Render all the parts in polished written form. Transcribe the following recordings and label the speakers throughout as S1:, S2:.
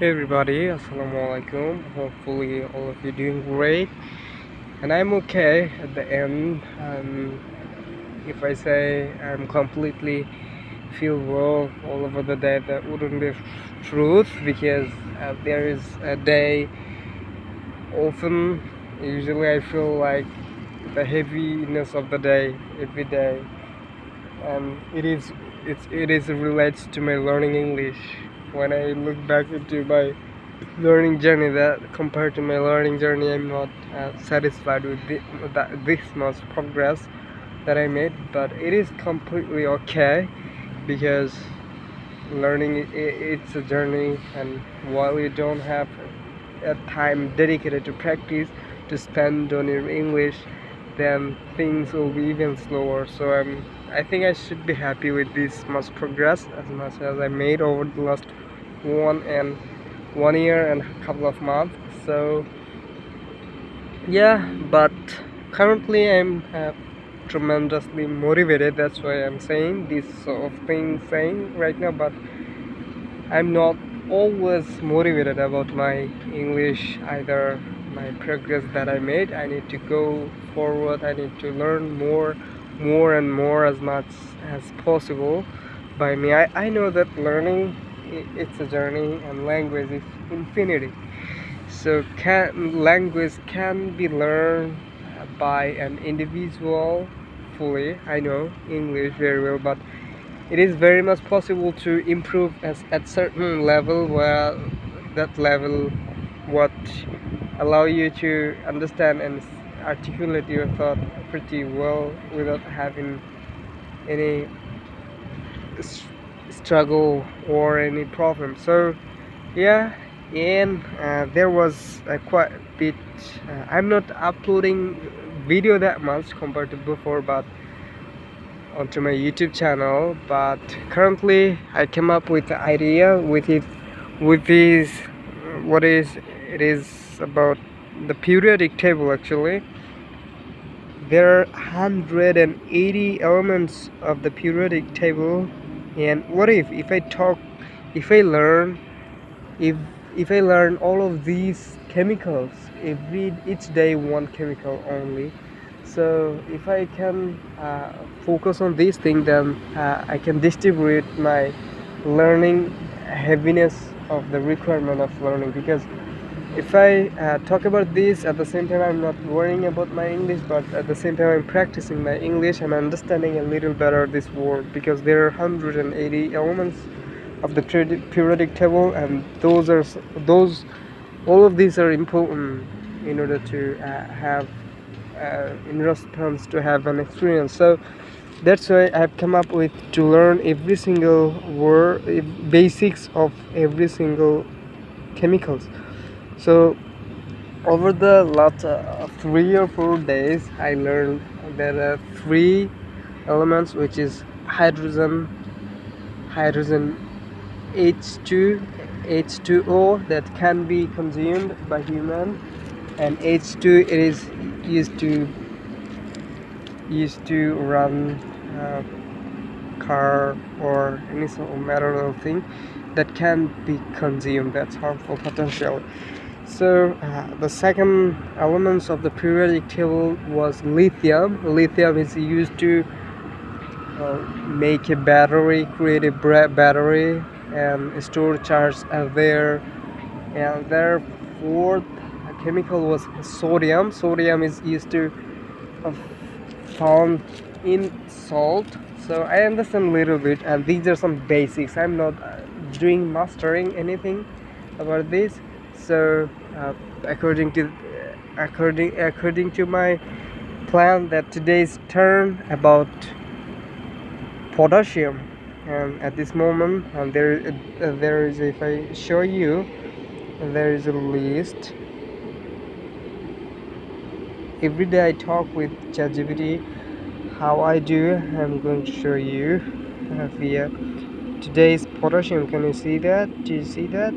S1: Hey everybody, assalamu alaikum. Hopefully all of you doing great, and I'm okay at the end. If I say I'm completely feel well all over the day, that wouldn't be truth, because there is a day often. Usually I feel like the heaviness of the day every day, and it is relates to my learning English. When I look back into my learning journey, that compared to my learning journey, I'm not satisfied with this much progress that I made, but it is completely okay, because learning it's a journey, and while you don't have a time dedicated to practice to spend on your English, then things will be even slower. So I think I should be happy with this much progress as much as I made over the last 1 year and a couple of months. So yeah, but currently I'm tremendously motivated. That's why I'm saying this sort of thing saying right now, but I'm not always motivated about my English either. My progress that I made, I need to go forward. I need to learn more and more, as much as possible by me. I know that learning it's a journey, and language is infinity. So language can be learned by an individual fully. I know English very well, but it is very much possible to improve at certain level, where that level what allow you to understand and articulate your thought pretty well without having any struggle or any problem. So yeah, and there was quite a bit. I'm not uploading video that much compared to before, but onto my YouTube channel. But currently, I came up with the idea with it, with this. What is it is about the periodic table. Actually, there are 180 elements of the periodic table, and what if I talk, if I learn if if I learn all of these chemicals each day, one chemical only. So if I can focus on these things, then I can distribute my learning heaviness of the requirement of learning. Because if I talk about this at the same time, I'm not worrying about my English, but at the same time I'm practicing my English and understanding a little better this word, because there are 180 elements of the periodic table, and those all of these are important in order to have in response to have an experience. So that's why I've come up with to learn every single word, basics of every single chemicals. So over the last 3 or 4 days, I learned there are three elements, which is hydrogen, H2, H2O, that can be consumed by human, and H2 it is used to run car or any sort of material thing that can be consumed, that's harmful potentially. So the second elements of the periodic table was lithium. Lithium is used to make a battery, create a battery, and store charge there. And their fourth chemical was sodium. Sodium is used to uh, found in salt. So I understand a little bit, and these are some basics. I'm not doing mastering anything about this. So according to my plan, that today's turn about potassium, and at this moment, there is, if I show you, there is a list. Every day I talk with chatgpt how I do. I'm going to show you via today's potassium. Can you see that? Do you see that?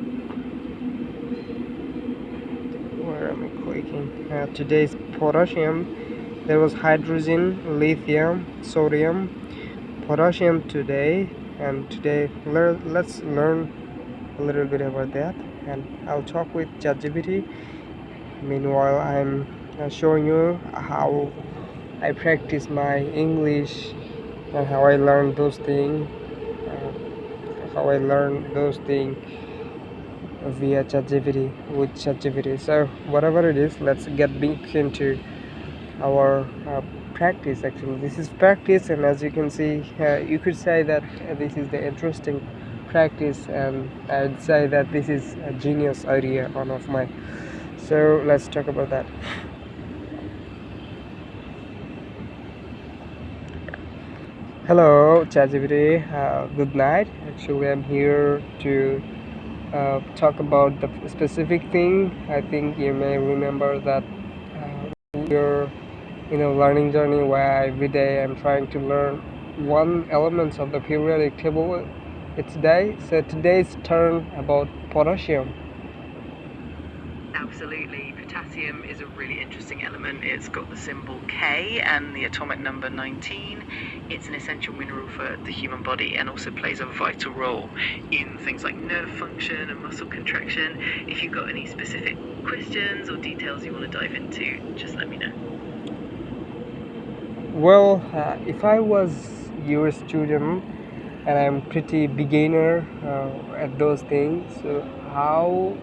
S1: Where am I clicking? Today's potassium, there was hydrogen, lithium, sodium, potassium today. And today let's learn a little bit about that, and I'll talk with ChatGPT. Meanwhile, I'm showing you how I practice my English and how I learn those things. Via ChatGPT with ChatGPT. So whatever it is, let's get big into our practice. Actually, this is practice, and as you can see, you could say that this is the interesting practice, and I'd say that this is a genius idea, one of my. So let's talk about that. Hello, ChatGPT. Good night. Actually, I'm here to talk about the specific thing. I think you may remember that we're in a learning journey where every day I'm trying to learn one element of the periodic table each day. So today's turn about potassium.
S2: Absolutely. Potassium is a really interesting element. It's got the symbol K and the atomic number 19. It's an essential mineral for the human body and also plays a vital role in things like nerve function and muscle contraction. If you've got any specific questions or details you want to dive into, just let me know.
S1: Well, if I was your student and I'm pretty beginner at those things, so how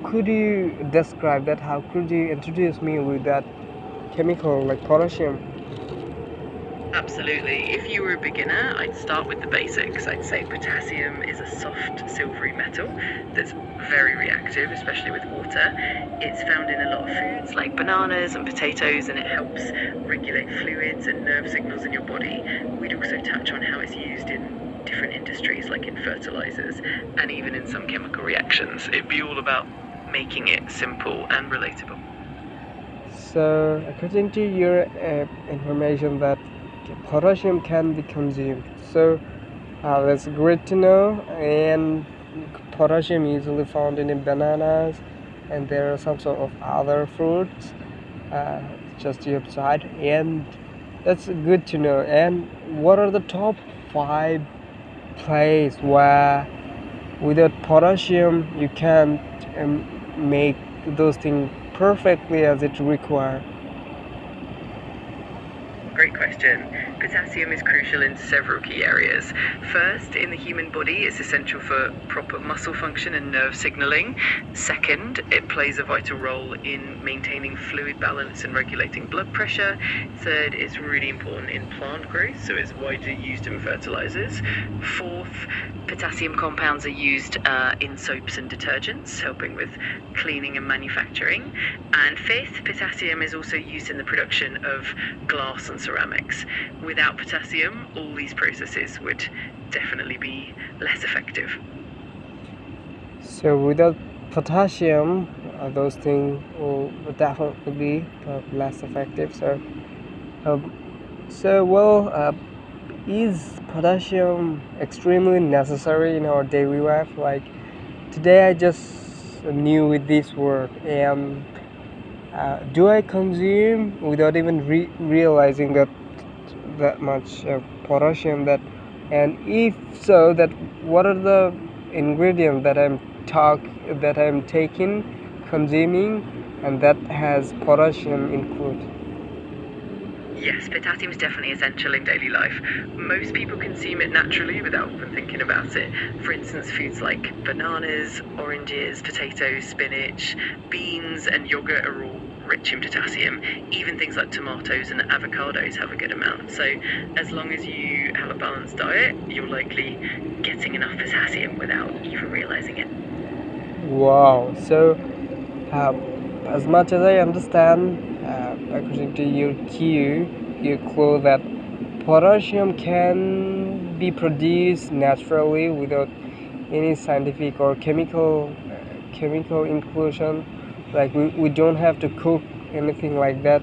S1: could you describe that? How could you introduce me with that chemical like potassium?
S2: Absolutely. If you were a beginner, I'd start with the basics. I'd say potassium is a soft silvery metal that's very reactive, especially with water. It's found in a lot of foods like bananas and potatoes, and it helps regulate fluids and nerve signals in your body. We'd also touch on how it's used in different industries like in fertilizers and even in some chemical reactions. It'd be all about making it simple and relatable.
S1: So according to your information that potassium can be consumed, so that's great to know. And potassium usually found in bananas, and there are some sort of other fruits uh, just the upside, and that's good to know. And what are the top 5 places where without potassium you can't make those things perfectly as it requires?
S2: Great question. Potassium is crucial in several key areas. First, in the human body, it's essential for proper muscle function and nerve signaling. Second, it plays a vital role in maintaining fluid balance and regulating blood pressure. Third, it's really important in plant growth, so it's widely used in fertilizers. Fourth, potassium compounds are used in soaps and detergents, helping with cleaning and manufacturing. And fifth, potassium is also used in the production of glass and ceramics. Without potassium, all these processes would definitely be less effective.
S1: So without potassium, those things will definitely be less effective. Um, is potassium extremely necessary in our daily life? Like today, I just knew with this word, and do I consume without even realizing that much potassium? And if so, that what are the ingredients that I'm taking, consuming, and that has potassium included?
S2: Yes, potassium is definitely essential in daily life. Most people consume it naturally without even thinking about it. For instance, foods like bananas, oranges, potatoes, spinach, beans, and yogurt are all rich in potassium. Even things like tomatoes and avocados have a good amount. So as long as you have a balanced diet, you're likely getting enough potassium without even realizing it.
S1: Wow. So uh, as much as I understand, according to your clue that potassium can be produced naturally without any scientific or chemical inclusion. Like we don't have to cook anything like that.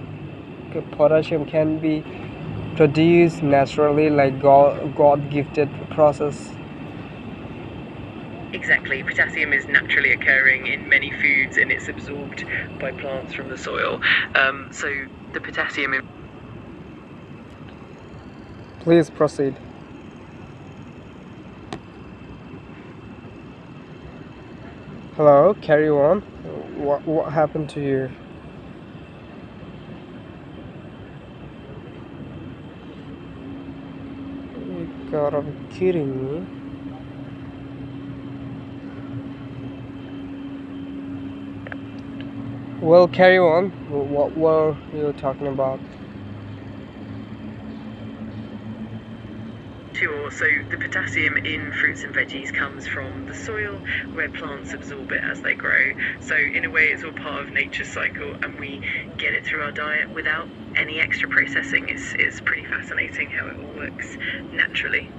S1: Potassium can be produced naturally, like God gifted process.
S2: Exactly. Potassium is naturally occurring in many foods and it's absorbed by plants from the soil. So the potassium...
S1: Please proceed. Hello, carry on. What happened to you? You gotta be kidding me. Well, carry on. What were you talking about?
S2: Sure, so the potassium in fruits and veggies comes from the soil where plants absorb it as they grow. So, in a way, it's all part of nature's cycle, and we get it through our diet without any extra processing. It's pretty fascinating how it all works naturally.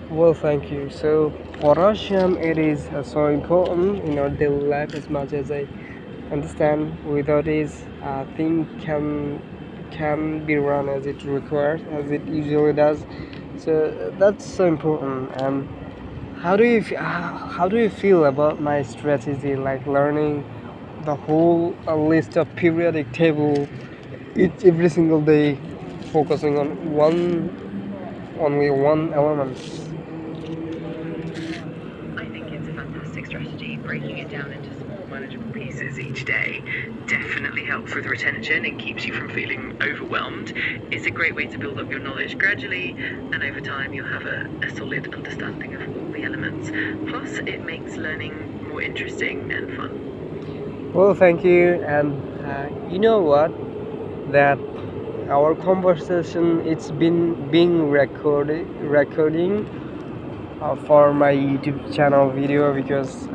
S1: Well, thank you. So, potassium, it is so important in our daily life as much as I understand. Without it, thing can be run as it requires, as it usually does. So that's so important. And how do you feel about my strategy, like learning the whole list of periodic table each every single day, focusing on only one element?
S2: I think it's a fantastic strategy. Breaking it down into small, manageable pieces each day definitely helps with retention and keeps you from feeling overwhelmed. It's a great way to build up your knowledge gradually, and over time, you'll have a solid understanding of all the elements. Plus, it makes learning more interesting and fun.
S1: Well, thank you. And you know what? That our conversation, it's been being recording for my YouTube channel video, because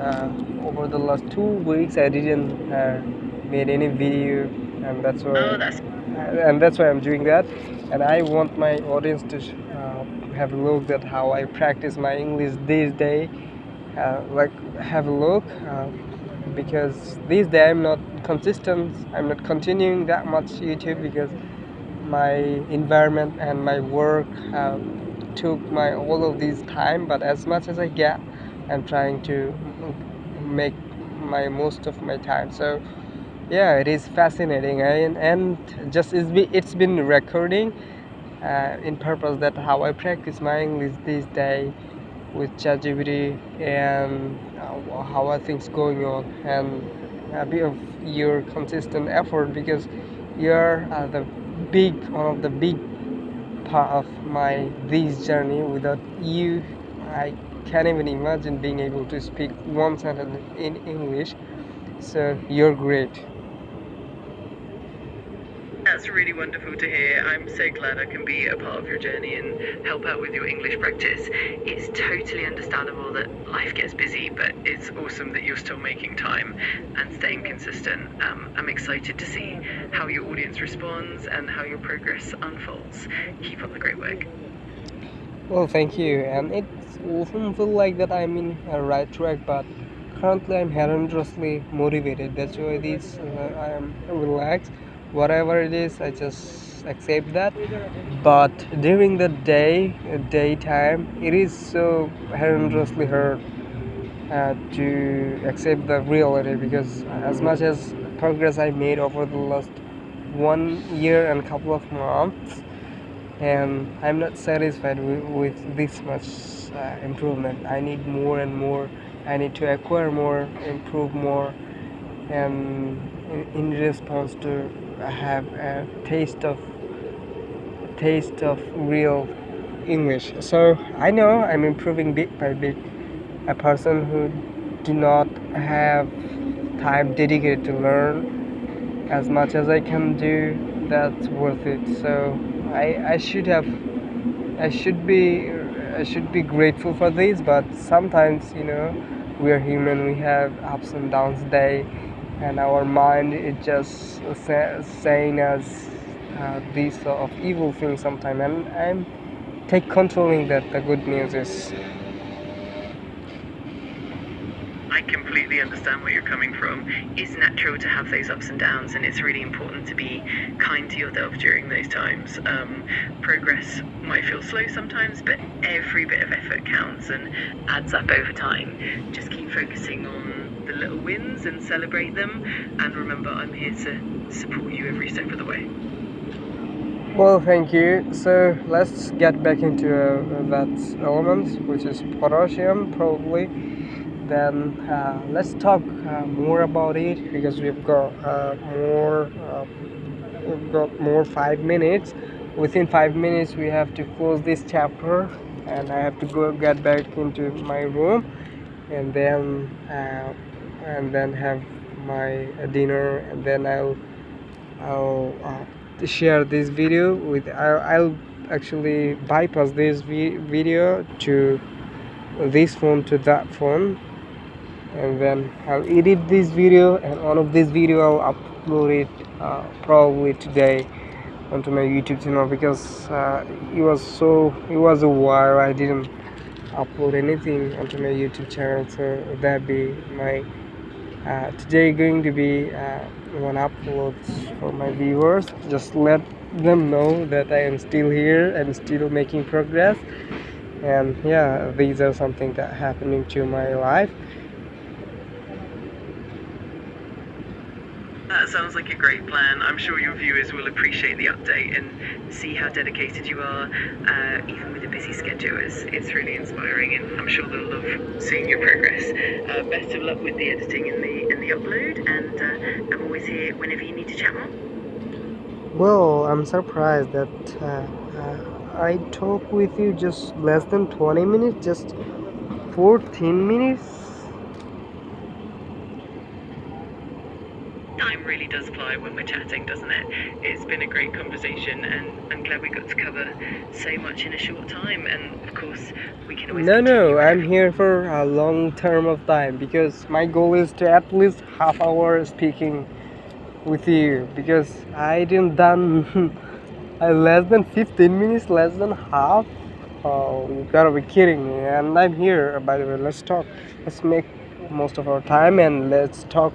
S1: over the last 2 weeks I didn't made any video, and that's why I'm doing that. And I want my audience to have a look at how I practice my English these days. Like, have a look, because these days I'm not consistent. I'm not continuing that much YouTube because my environment and my work took my all of this time. But as much as I get, I'm trying to make my most of my time. So yeah, it is fascinating. And just it's been recording in purpose that how I practice my English these days with ChatGPT, and how are things going on, and a bit of your consistent effort, because you're the big one of the big part of my this journey. Without you, I can't even imagine being able to speak one sentence in English. So you're great.
S2: That's really wonderful to hear. I'm so glad I can be a part of your journey and help out with your English practice. It's totally understandable that life gets busy, but it's awesome that you're still making time and staying consistent. I'm excited to see how your audience responds and how your progress unfolds. Keep up the great work.
S1: Well, thank you. And it often feel like that I'm in a right track, but currently I'm horrendously motivated. That's why this I am relaxed. Whatever it is, I just accept that. But during the daytime, it is so horrendously hard to accept the reality, because as much as progress I made over the last 1 year and couple of months, and I'm not satisfied with this much improvement. I need more and more. I need to acquire more, improve more, and in response to have a taste of real English. So I know I'm improving bit by bit. A person who do not have time dedicated to learn as much as I can do, that's worth it. So I should have I should be grateful for this. But sometimes, we are human. We have ups and downs day, and our mind is just saying us these sort of evil things sometimes. And I'm take controlling that. The good news is.
S2: I completely understand where you're coming from. It's natural to have those ups and downs, and it's really important to be kind to yourself during those times. Progress might feel slow sometimes, but every bit of effort counts and adds up over time. Just keep focusing on the little wins and celebrate them. And remember, I'm here to support you every step of the way.
S1: Well, thank you. So let's get back into that element, which is potassium, probably then let's talk more about it, because we've got more 5 minutes. Within 5 minutes we have to close this chapter, and I have to go get back into my room, and then have my dinner, and then I'll share this video with I'll actually bypass this video to this phone to that phone, and then I'll edit this video, and all of this video I'll upload it probably today onto my YouTube channel, because it was a while I didn't upload anything onto my YouTube channel. So that be my today going to be one upload for my viewers. Just let them know that I am still here and still making progress. And yeah, these are something that happening to my life.
S2: That sounds like a great plan. I'm sure your viewers will appreciate the update and see how dedicated you are, even with a busy schedule. It's really inspiring, and I'm sure they'll love seeing your progress. Best of luck with the editing and the upload, and I'm always here whenever you need to chat more.
S1: Well, I'm surprised that I talk with you just less than 20 minutes, just 14 minutes.
S2: Time really does fly when we're chatting, doesn't it? It's been a great conversation, and I'm glad we got to cover so much in a short time. And of course, we can always
S1: No, I'm here for a long term of time, because my goal is to at least half hour speaking with you, because I didn't done less than 15 minutes, less than half. Oh, you gotta be kidding me. And I'm here, by the way. Let's talk. Let's make most of our time, and let's talk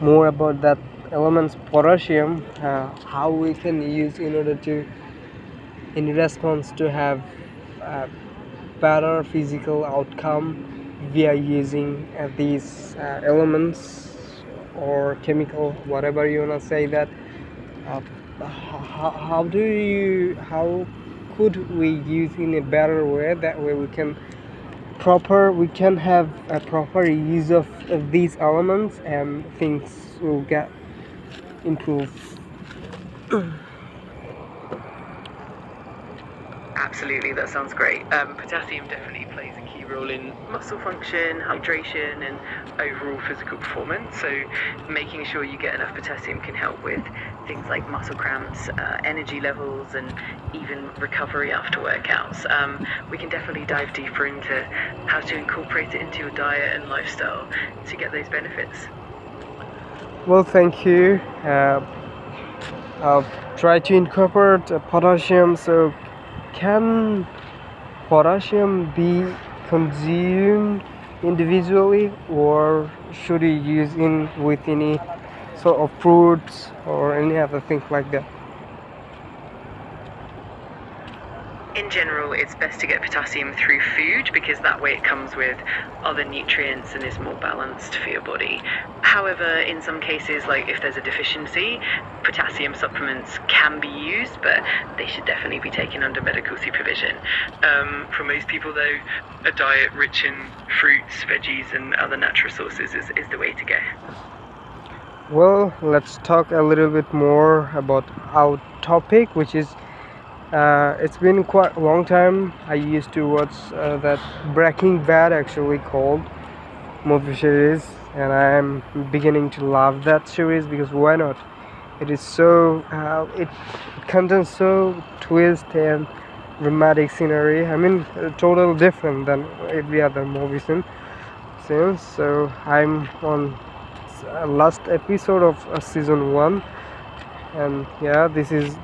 S1: more about that elements potassium, how we can use in order to, in response to have better physical outcome via using these elements or chemical, whatever you wanna say that. How could we use in a better way, that way we can have a proper use of these elements, and things will get improved.
S2: Absolutely, that sounds great. Potassium definitely plays a key role in muscle function, hydration, and overall physical performance. So, making sure you get enough potassium can help with things like muscle cramps, energy levels, and even recovery after workouts. We can definitely dive deeper into how to incorporate it into your diet and lifestyle to get those benefits.
S1: Well, thank you. I'll try to incorporate potassium. So, can potassium be consumed individually, or should you use in with any sort of fruits or any other things like that?
S2: In general, it's best to get potassium through food, because that way it comes with other nutrients and is more balanced for your body. However, in some cases, like if there's a deficiency, potassium supplements can be used, but they should definitely be taken under medical supervision. For most people though, a diet rich in fruits, veggies, and other natural sources is the way to go.
S1: Well, let's talk a little bit more about our topic, which is it's been quite a long time I used to watch that Breaking Bad, actually called, movie series, and I'm beginning to love that series, because why not? It is so it contains so twist and dramatic scenery. I mean, totally different than every other movie since. So I'm on last episode of season 1, and yeah, this is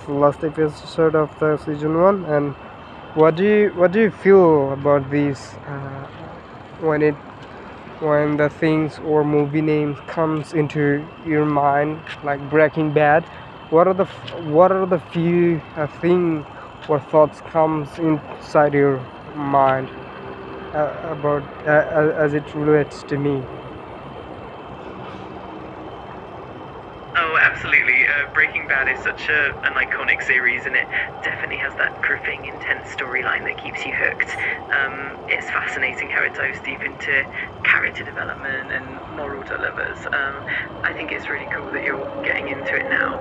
S1: the last episode of the season 1. And what do you feel about this when the things or movie names comes into your mind, like Breaking Bad? What are the few thing or thoughts comes inside your mind about as it relates to me?
S2: Oh, absolutely. Breaking Bad is such an iconic series, and it definitely has that gripping, intense storyline that keeps you hooked. It's fascinating how it dives deep into character development and moral dilemmas. I think it's really cool that you're getting into it now.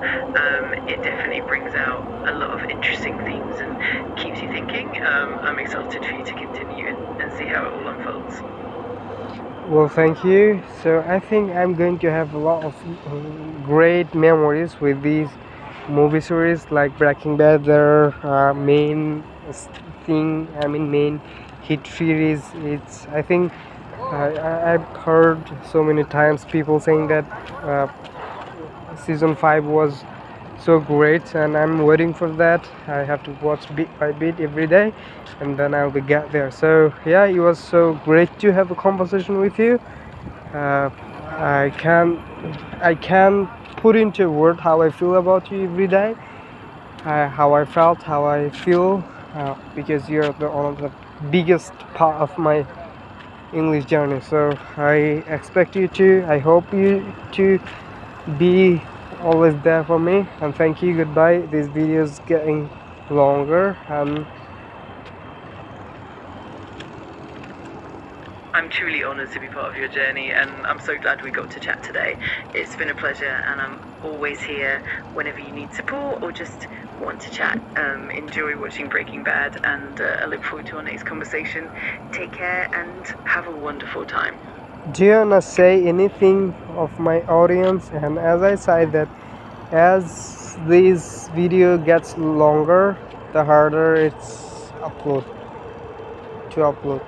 S2: It definitely brings out a lot of interesting themes and keeps you thinking. I'm excited for you to continue and see how it all unfolds.
S1: Well, thank you. So I think I'm going to have a lot of great memories with these movie series like Breaking Bad. Their main main hit series. I think I've heard so many times people saying that season 5 was so great, and I'm waiting for that. I have to watch bit by bit every day, and then I'll be get there. So yeah, it was so great to have a conversation with you. uh, I can put into word how I feel about you every day, how I felt, how I feel, because you're one of the biggest part of my English journey. So I expect you to, I hope you to be always there for me, and thank you. Goodbye. This video is getting longer.
S2: I'm truly honoured to be part of your journey, and I'm so glad we got to chat today. It's been a pleasure, and I'm always here whenever you need support or just want to chat. Enjoy watching Breaking Bad, and I look forward to our next conversation. Take care and have a wonderful time.
S1: Do you wanna say anything of my audience? And as I said that, as this video gets longer, the harder it's to upload.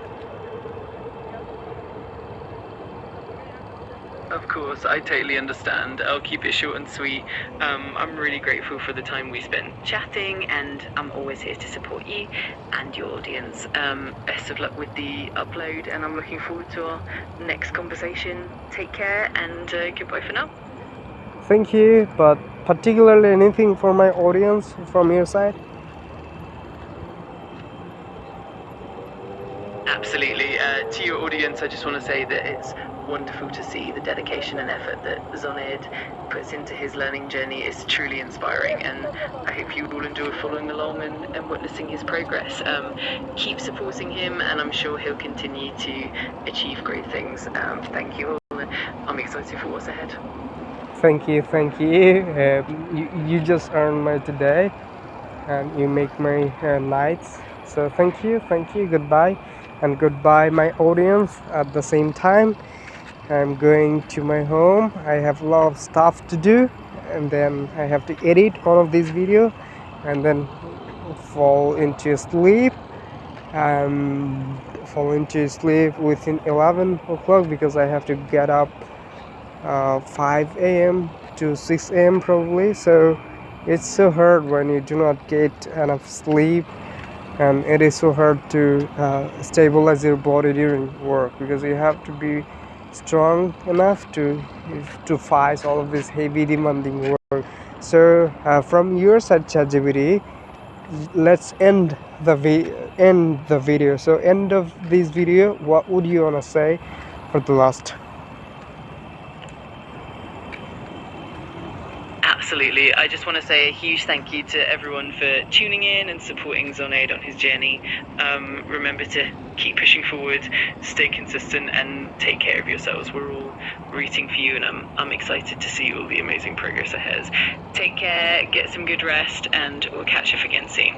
S2: Of course, I totally understand. I'll keep it short and sweet. I'm really grateful for the time we spent chatting, and I'm always here to support you and your audience. Best of luck with the upload, and I'm looking forward to our next conversation. Take care, and goodbye for now.
S1: Thank you, but particularly anything for my audience from your side?
S2: Absolutely. To your audience, I just want to say that it's wonderful to see the dedication and effort that Zoned puts into his learning journey. It's truly inspiring, and I hope you all enjoy following along and witnessing his progress. Keep supporting him, and I'm sure he'll continue to achieve great things. Thank you all, and I'm excited for what's ahead.
S1: Thank you. You just earned my today, and you make my nights. So thank you. Goodbye, and goodbye, my audience. At the same time, I'm going to my home. I have a lot of stuff to do, and then I have to edit all of this video, and then fall into sleep. Fall into sleep within 11 o'clock because I have to get up 5 a.m. to 6 a.m. probably. So it's so hard when you do not get enough sleep, and it is so hard to stabilize your body during work, because you have to be strong enough to face all of this heavy demanding work. So from your side, ChatGPT, let's end the video. So end of this video, what would you want to say for the last?
S2: Absolutely. I just want to say a huge thank you to everyone for tuning in and supporting Zoned on his journey. Remember to keep pushing forward, stay consistent, and take care of yourselves. We're all rooting for you, and I'm excited to see all the amazing progress ahead. Take care, get some good rest, and we'll catch up again soon.